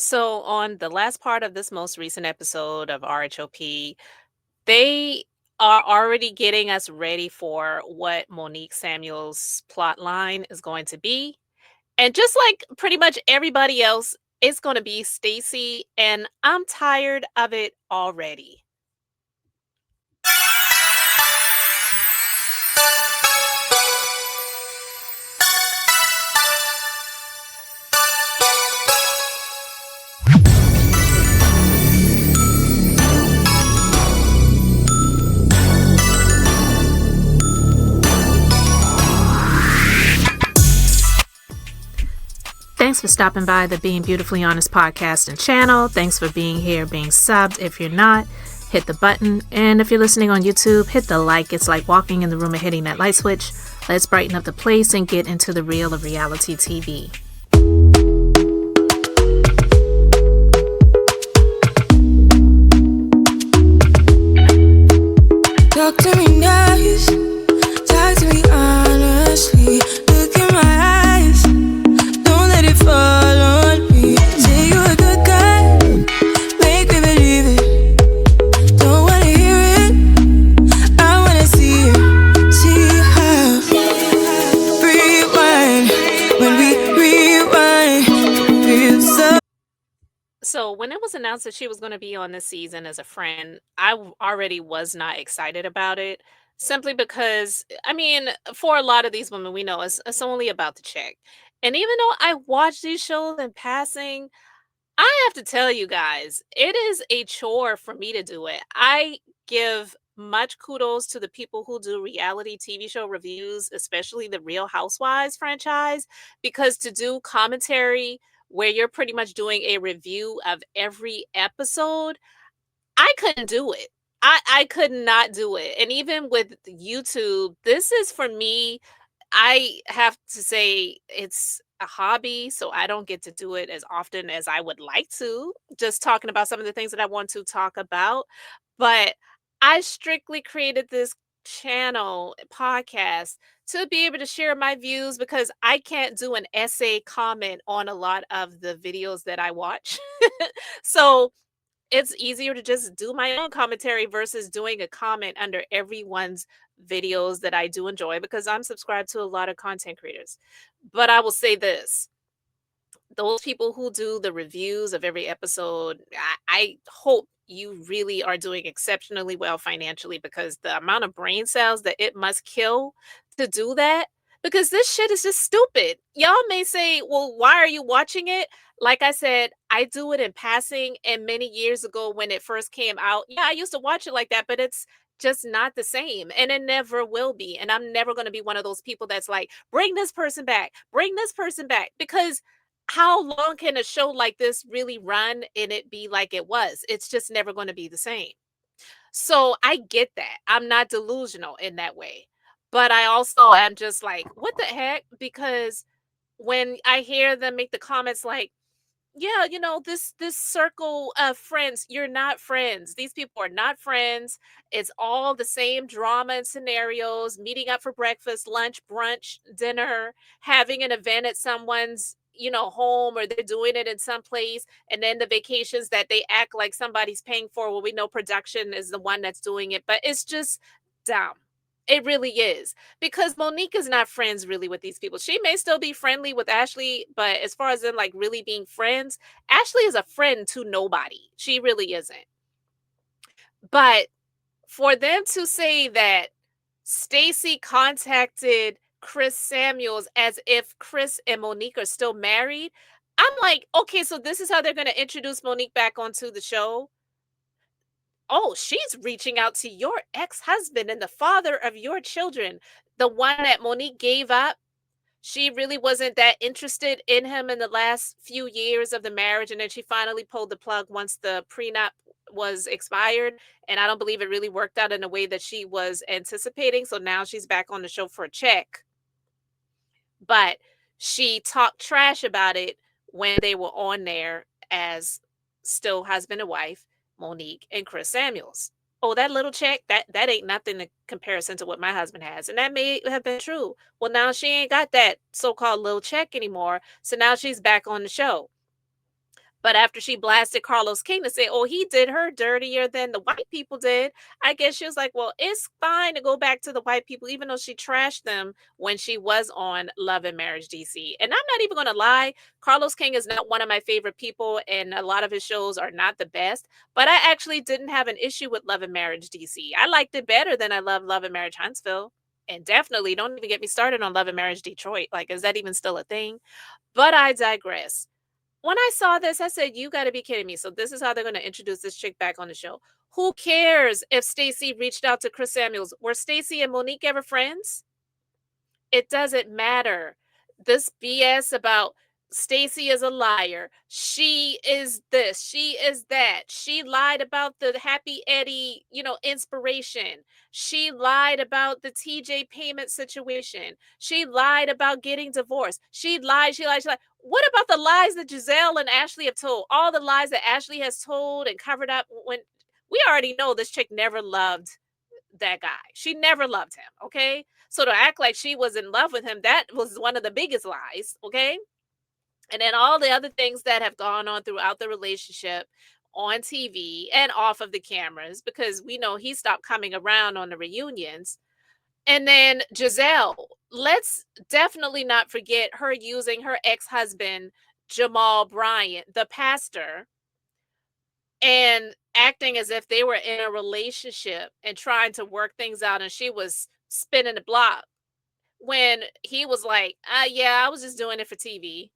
So, on the last part of this most recent episode of RHOP, they are already getting us ready for what Monique Samuels' plot line is going to be. And just like pretty much everybody else, it's going to be Stacey, and I'm tired of it already. Thanks for stopping by the Being Beautifully Honest podcast and channel. Thanks for being here, being subbed. If you're not, hit the button. And if you're listening on YouTube, hit the like. It's like walking in the room and hitting that light switch. Let's brighten up the place and get into the real of reality TV. Talk to me nice, talk to me honestly. Look in my eyes, don't let it fall on me. Say you a good guy, make me believe it. Don't wanna hear it, I wanna see it. See how rewind, when we rewind, feel so. So, when it was announced that she was going to be on this season as a friend, already was not excited about it. Simply because, I mean, for a lot of these women, we know it's only about the check. And even though I watch these shows in passing, I have to tell you guys, it is a chore for me to do it. I give much kudos to the people who do reality TV show reviews, especially the Real Housewives franchise, because to do commentary where you're pretty much doing a review of every episode, I couldn't do it. I could not do it. And even with YouTube, this is for me, I have to say it's a hobby, so I don't get to do it as often as I would like to. Just talking about some of the things that I want to talk about. But I strictly created this channel podcast to be able to share my views because I can't do an essay comment on a lot of the videos that I watch. So it's easier to just do my own commentary versus doing a comment under everyone's videos that I do enjoy because I'm subscribed to a lot of content creators. But I will say this, those people who do the reviews of every episode, I hope you really are doing exceptionally well financially because the amount of brain cells that it must kill to do that, because this shit is just stupid. Y'all may say, well, why are you watching it? Like I said, I do it in passing. And many years ago when it first came out, yeah, I used to watch it like that, but it's just not the same. And it never will be. And I'm never going to be one of those people that's like, bring this person back. Because how long can a show like this really run and it be like it was? It's just never going to be the same. So I get that. I'm not delusional in that way. But I also am just like, what the heck? Because when I hear them make the comments like, yeah, this circle of friends, you're not friends. These people are not friends. It's all the same drama and scenarios, meeting up for breakfast, lunch, brunch, dinner, having an event at someone's, home, or they're doing it in some place, and then the vacations that they act like somebody's paying for, well, we know production is the one that's doing it, but it's just dumb. It really is, because Monique is not friends really with these people. She may still be friendly with Ashley, but as far as them like really being friends, Ashley is a friend to nobody. She really isn't. But for them to say that Stacey contacted Chris Samuels as if Chris and Monique are still married, I'm like, okay, so this is how they're going to introduce Monique back onto the show. Oh, she's reaching out to your ex-husband and the father of your children, the one that Monique gave up. She really wasn't that interested in him in the last few years of the marriage, and then she finally pulled the plug once the prenup was expired, and I don't believe it really worked out in a way that she was anticipating, so now she's back on the show for a check. But she talked trash about it when they were on there as still husband and wife, Monique and Chris Samuels. Oh, that little check, that ain't nothing in comparison to what my husband has. And that may have been true. Well, now she ain't got that so-called little check anymore. So now she's back on the show. But after she blasted Carlos King to say, "Oh, he did her dirtier than the white people did," I guess she was like, "Well, it's fine to go back to the white people," even though she trashed them when she was on Love and Marriage DC. And I'm not even gonna lie, Carlos King is not one of my favorite people, and a lot of his shows are not the best. But I actually didn't have an issue with Love and Marriage DC. I liked it better than I love Love and Marriage Huntsville. And definitely don't even get me started on Love and Marriage Detroit. Like, is that even still a thing? But I digress. When I saw this, I said, "You gotta be kidding me." So this is how they're gonna introduce this chick back on the show. Who cares if Stacey reached out to Chris Samuels? Were Stacey and Monique ever friends? It doesn't matter. This BS about Stacey is a liar. She is this. She is that. She lied about the Happy Eddie, inspiration. She lied about the TJ payment situation. She lied about getting divorced. She lied. She lied. She lied. What about the lies that Giselle and Ashley have told? All the lies that Ashley has told and covered up when we already know this chick never loved that guy. She never loved him, okay? So to act like she was in love with him, that was one of the biggest lies, okay? And then all the other things that have gone on throughout the relationship on TV and off of the cameras, because we know he stopped coming around on the reunions. And then Giselle, let's definitely not forget her using her ex husband, Jamal Bryant, the pastor, and acting as if they were in a relationship and trying to work things out. And she was spinning the block when he was like, yeah, I was just doing it for TV.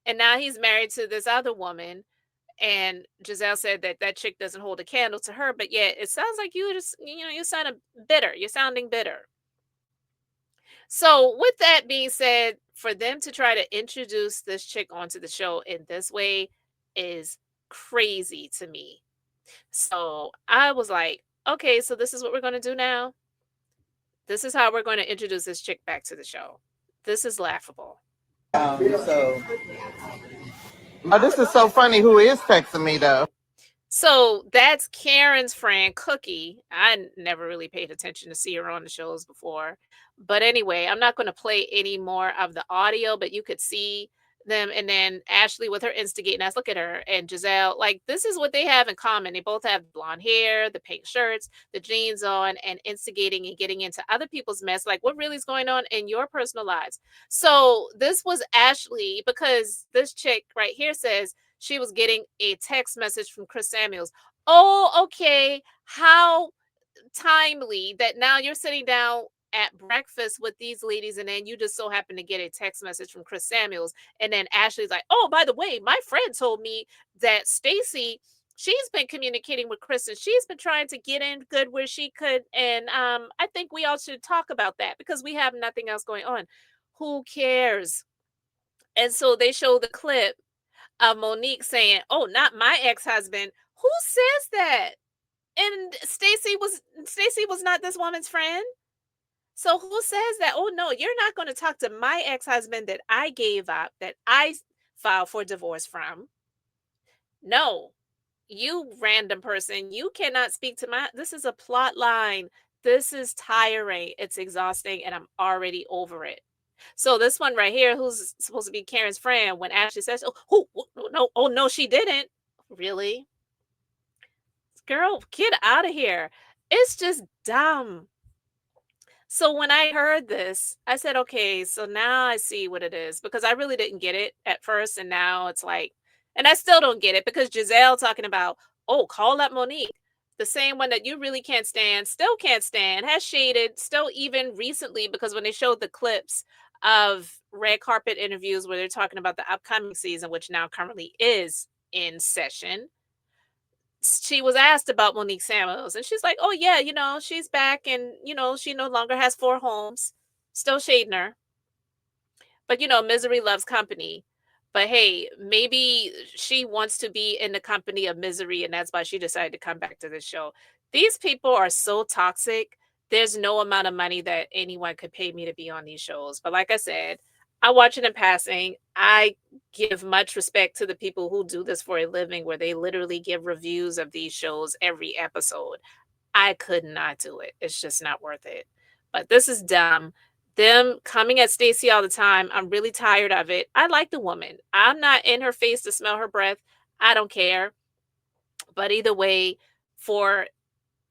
And now he's married to this other woman. And Giselle said that that chick doesn't hold a candle to her, but yet it sounds like you just, you're sounding bitter. You're sounding bitter. So, with that being said, for them to try to introduce this chick onto the show in this way is crazy to me. So I was like, okay, so this is what we're going to do now. This is how we're going to introduce this chick back to the show. This is laughable. So, oh, this is so funny. Who is texting me though? So that's Karen's friend, Cookie. Never really paid attention to see her on the shows before. But anyway, I'm not going to play any more of the audio, but you could see them. And then Ashley with her instigating us. Look at her and Giselle. Like, this is what they have in common. They both have blonde hair, the pink shirts, the jeans on, and instigating and getting into other people's mess. Like, what really is going on in your personal lives? So this was Ashley, because this chick right here says, she was getting a text message from Chris Samuels. Oh, okay. How timely that now you're sitting down at breakfast with these ladies, and then you just so happen to get a text message from Chris Samuels. And then Ashley's like, "Oh, by the way, my friend told me that Stacey, she's been communicating with Chris and she's been trying to get in good where she could. And I think we all should talk about that because we have nothing else going on." Who cares? And so they show the clip of Monique saying, "Oh, not my ex-husband." Who says that? And Stacey was not this woman's friend. So who says that? "Oh no, you're not going to talk to my ex-husband that I gave up, that I filed for divorce from." No, you random person, you cannot speak to my, this is a plot line. This is tiring. It's exhausting and I'm already over it. So this one right here, who's supposed to be Karen's friend, when Ashley says, "Oh, no, oh no, she didn't." Really? Girl, get out of here. It's just dumb. So when I heard this, I said, okay, so now I see what it is, because I really didn't get it at first. And now it's like, and I still don't get it, because Giselle talking about, "Oh, call up Monique." The same one that you really can't stand, still can't stand, has shaded, still even recently, because when they showed the clips of red carpet interviews where they're talking about the upcoming season, which now currently is in session, she was asked about Monique Samuels, and she's like, "Oh yeah, she's back, and she no longer has four homes." Still shading her, but misery loves company. But hey, maybe she wants to be in the company of misery, and that's why she decided to come back to the show. These people are so toxic. There's no amount of money that anyone could pay me to be on these shows. But like I said, I watch it in passing. I give much respect to the people who do this for a living, where they literally give reviews of these shows every episode. I could not do it. It's just not worth it. But this is dumb. Them coming at Stacey all the time, I'm really tired of it. I like the woman. I'm not in her face to smell her breath. I don't care. But either way, for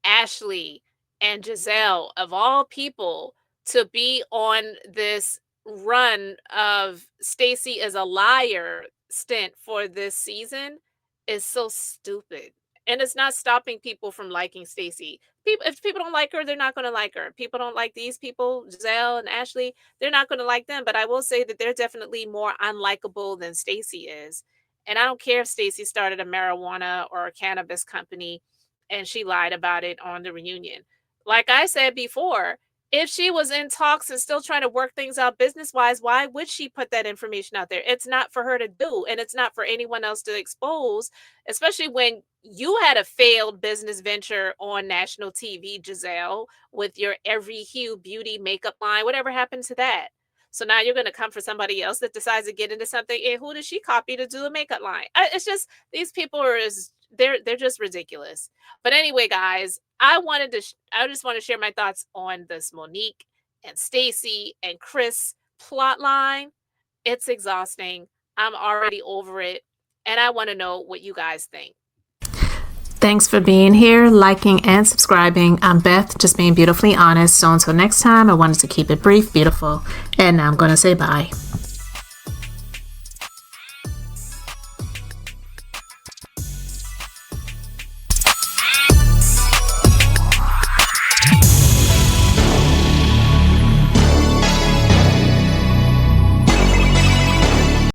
Ashley and Giselle, of all people, to be on this run of Stacey is a liar stint for this season is so stupid. And it's not stopping people from liking Stacey. People, if people don't like her, they're not going to like her. People don't like these people, Giselle and Ashley, they're not going to like them. But I will say that they're definitely more unlikable than Stacey is. And I don't care if Stacey started a marijuana or a cannabis company and she lied about it on the reunion. Like I said before, if she was in talks and still trying to work things out business wise, why would she put that information out there? It's not for her to do, and it's not for anyone else to expose, especially when you had a failed business venture on national TV, Giselle, with your Every Hue beauty makeup line. Whatever happened to that? So now you're going to come for somebody else that decides to get into something. And who does she copy to do the makeup line? It's just these people are they're just ridiculous. But anyway, guys, I just want to share my thoughts on this Monique and Stacey and Chris plot line. It's exhausting. I'm already over it, and I want to know what you guys think. Thanks for being here, liking, and subscribing. I'm Beth, just being beautifully honest. So until next time, I wanted to keep it brief, beautiful, and now I'm going to say bye.